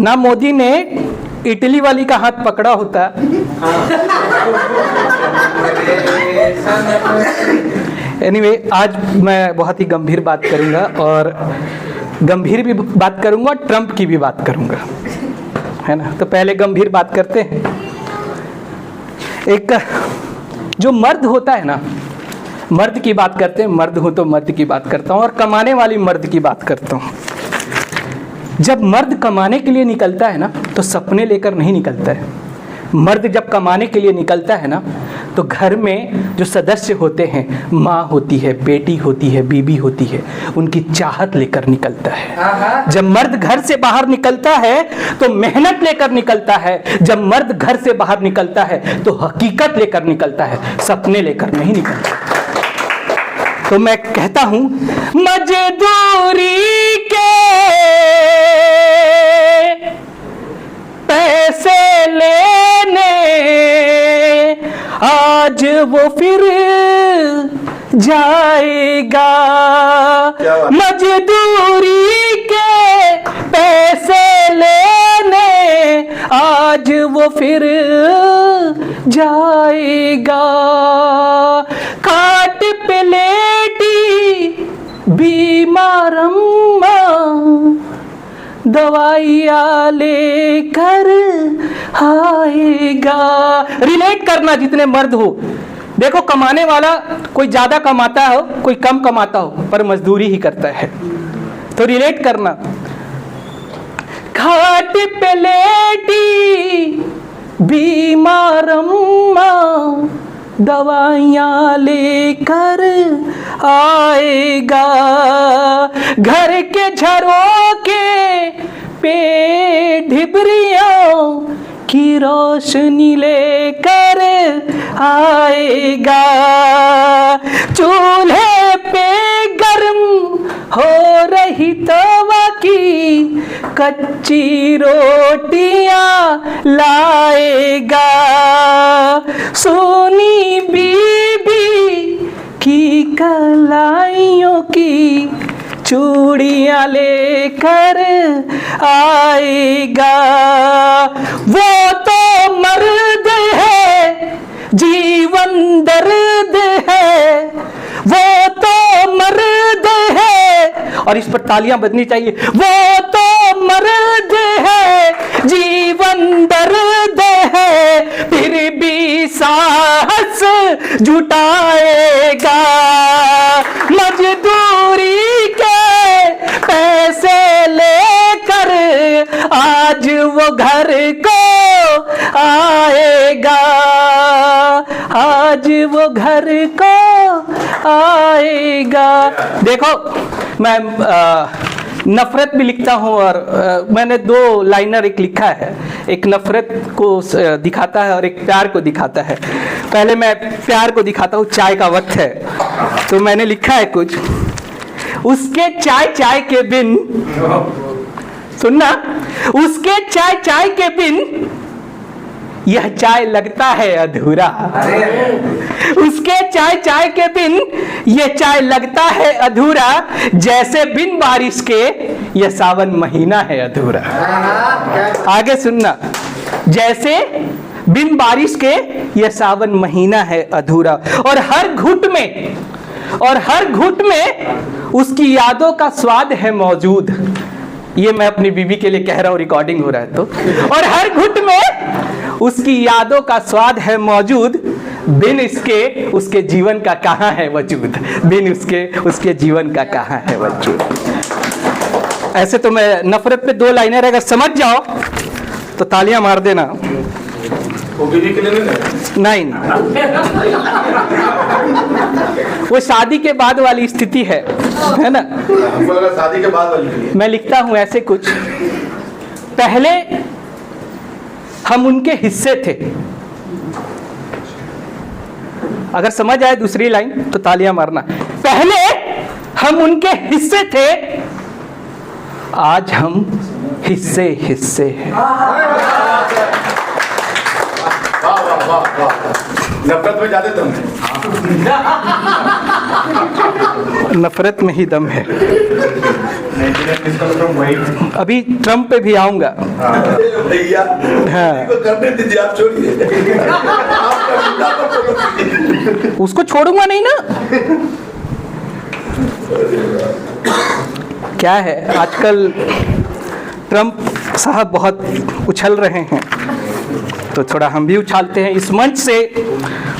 ना मोदी ने इटली वाली का हाथ पकड़ा होता। एनीवे, आज मैं बहुत ही गंभीर बात करूंगा और गंभीर भी बात करूंगा और ट्रंप की भी बात करूंगा, है ना। तो पहले गंभीर बात करते हैं। एक जो मर्द होता है ना, मर्द की बात करते हैं, मर्द हो तो मर्द की बात करता हूँ और कमाने वाली मर्द की बात करता हूँ। जब मर्द कमाने के लिए निकलता है ना तो सपने लेकर नहीं निकलता है। मर्द जब कमाने के लिए निकलता है ना तो घर में जो सदस्य होते हैं, माँ होती है, बेटी होती है, बीबी होती है, उनकी चाहत लेकर निकलता है। जब मर्द घर से बाहर निकलता है तो मेहनत लेकर निकलता है। जब मर्द घर से बाहर निकलता है तो हकीकत लेकर निकलता है, सपने लेकर नहीं निकलता। तो मैं कहता हूं, मजदूरी के पैसे लेने आज वो फिर जाएगा। मजदूरी के पैसे लेने आज वो फिर जाएगा। खाट पे लेटी बीमार अम्मा दवाइयाँ लेकर आएगा। रिलेट करना जितने मर्द हो। देखो, कमाने वाला कोई ज्यादा कमाता हो, कोई कम कमाता हो, पर मजदूरी ही करता है। तो रिलेट करना। खाट पे लेटी बीमार अम्मा दवाइयाँ लेकर आएगा। घर के झरोके पे ढिबरियों की रोशनी लेकर आएगा। चूल्हे पे गर्म हो रही तवा की कच्ची रोटियां लाएगा। सोनी बीबी की कलाइयों की चूड़ियां लेकर आएगा। वो तो मर्द है, जीवन दर्द है। वो तो मर्द है, और इस पर तालियां बजनी चाहिए। वो तो मर्द है, जीवन दर्द है, फिर भी साहस जुटाएगा। मजदूरी के पैसे लेकर आज वो घर को आएगा। आज वो घर को आएगा। देखो, मैं नफरत भी लिखता हूँ और मैंने दो लाइनर एक लिखा है। एक नफरत को दिखाता है और एक प्यार को दिखाता है। पहले मैं प्यार को दिखाता हूँ। चाय का वक्त है तो मैंने लिखा है कुछ। उसके चाय चाय के बिन, सुनना, उसके चाय चाय के बिन यह चाय लगता है अधूरा। उसके चाय चाय के बिन यह चाय लगता है अधूरा। जैसे बिन बारिश के यह सावन महीना है अधूरा। आगे सुनना। जैसे बिन बारिश के यह सावन महीना है अधूरा। और हर घुट में उसकी यादों का स्वाद है मौजूद। ये मैं अपनी बीवी के लिए कह रहा हूं, रिकॉर्डिंग हो रहा है तो। और हर घुट में उसकी यादों का स्वाद है मौजूद। बिन इसके उसके जीवन का कहाँ है वजूद। बिन उसके जीवन का कहाँ है वजूद। ऐसे तो मैं नफरत पे दो लाइनर, अगर समझ जाओ तो तालियां मार देना। वो बीवी के लिए नहीं, वो शादी के बाद वाली स्थिति है ना। शादी के बाद वाली। मैं लिखता हूं ऐसे कुछ। पहले हम उनके हिस्से थे। अगर समझ आए दूसरी लाइन तो तालियां मारना। पहले हम उनके हिस्से थे, आज हम हिस्से हिस्से हैं। नफरत में जाते तुम। नफरत में ही दम है। अभी ट्रम्प पे भी आऊंगा। भैया हाँ। को करने दीजिए, आप छोड़िए। आपका मुद्दा पर बोलो। उसको छोड़ूंगा नहीं ना। क्या है आजकल ट्रम्प साहब बहुत उछल रहे हैं, तो थोड़ा हम भी उछालते हैं। इस मंच से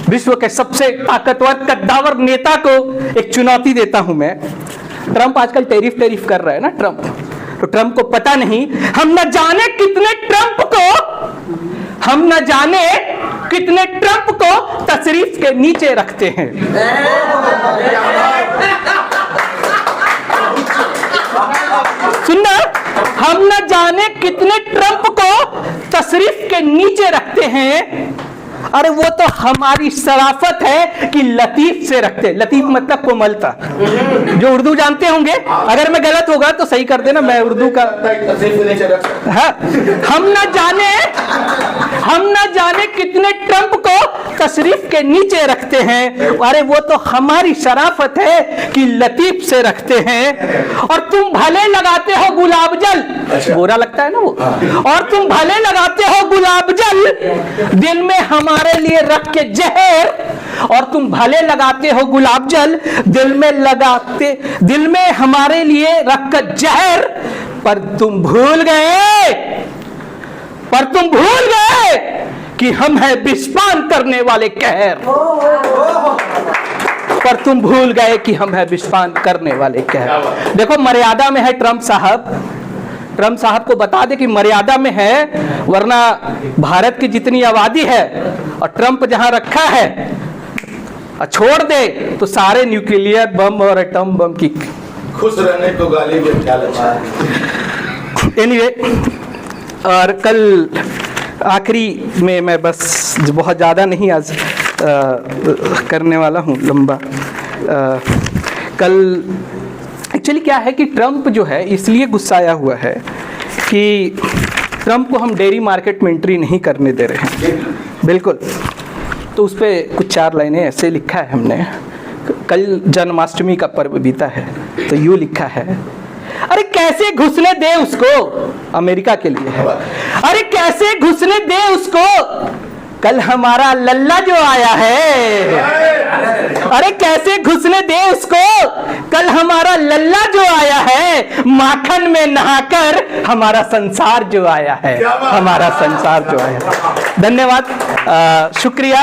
विश्व के सबसे ताकतवर कद्दावर नेता को एक चुनौती देता हूं मैं। ट्रम्प आजकल टैरिफ कर रहा है ना ट्रम्प, तो ट्रम्प को पता नहीं, हम न जाने कितने ट्रम्प को तशरीफ के नीचे रखते हैं। सुनना, हम न जाने कितने ट्रम्प को तशरीफ के नीचे रखते हैं। अरे वो तो हमारी शराफत है कि लतीफ से रखते। लतीफ मतलब कोमलता, जो उर्दू जानते होंगे। अगर मैं गलत होगा तो सही कर देना, मैं उर्दू का। हाँ, हम न जाने कितने ट्रम्प को तशरीफ के नीचे रखते हैं। अरे वो तो हमारी शराफत है कि लतीफ से रखते हैं। और तुम भले लगाते हो गुलाब जल, गोरा लगता है ना वो, और तुम भले लगाते हो गुलाब जल दिल में हमारे लिए रख के जहर। और तुम भले लगाते हो गुलाब जल दिल में हमारे लिए रख कर जहर, पर तुम भूल गए कि हम हैं विषपान करने वाले कहर। पर तुम भूल गए कि हम हैं विषपान करने वाले कहर। देखो मर्यादा में है ट्रम्प साहब को बता दे कि मर्यादा में है, वरना भारत की जितनी आबादी है और ट्रम्प जहां रखा है छोड़ दे तो सारे न्यूक्लियर बम और एटम बम की। खुश रहने को गाली भी ख्याल अच्छा है। एनीवे, और कल आखिरी में मैं बस बहुत ज़्यादा नहीं आज करने वाला हूँ लंबा। कल एक्चुअली क्या है कि ट्रम्प जो है इसलिए गुस्साया हुआ है कि ट्रम्प को हम डेयरी मार्केट में एंट्री नहीं करने दे रहे हैं। बिल्कुल, तो उस पर कुछ 4 लाइनें ऐसे लिखा है हमने। कल जन्माष्टमी का पर्व बीता है, तो यूँ लिखा है, अरे कैसे घुसने दे उसको, अमेरिका के लिए है। अरे कैसे घुसने दे उसको, कल हमारा लल्ला जो आया है। अरे कैसे घुसने दे उसको, कल हमारा लल्ला जो आया है। माखन में नहाकर हमारा संसार जो आया है, हमारा संसार जो आया है। धन्यवाद, शुक्रिया।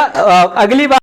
अगली बार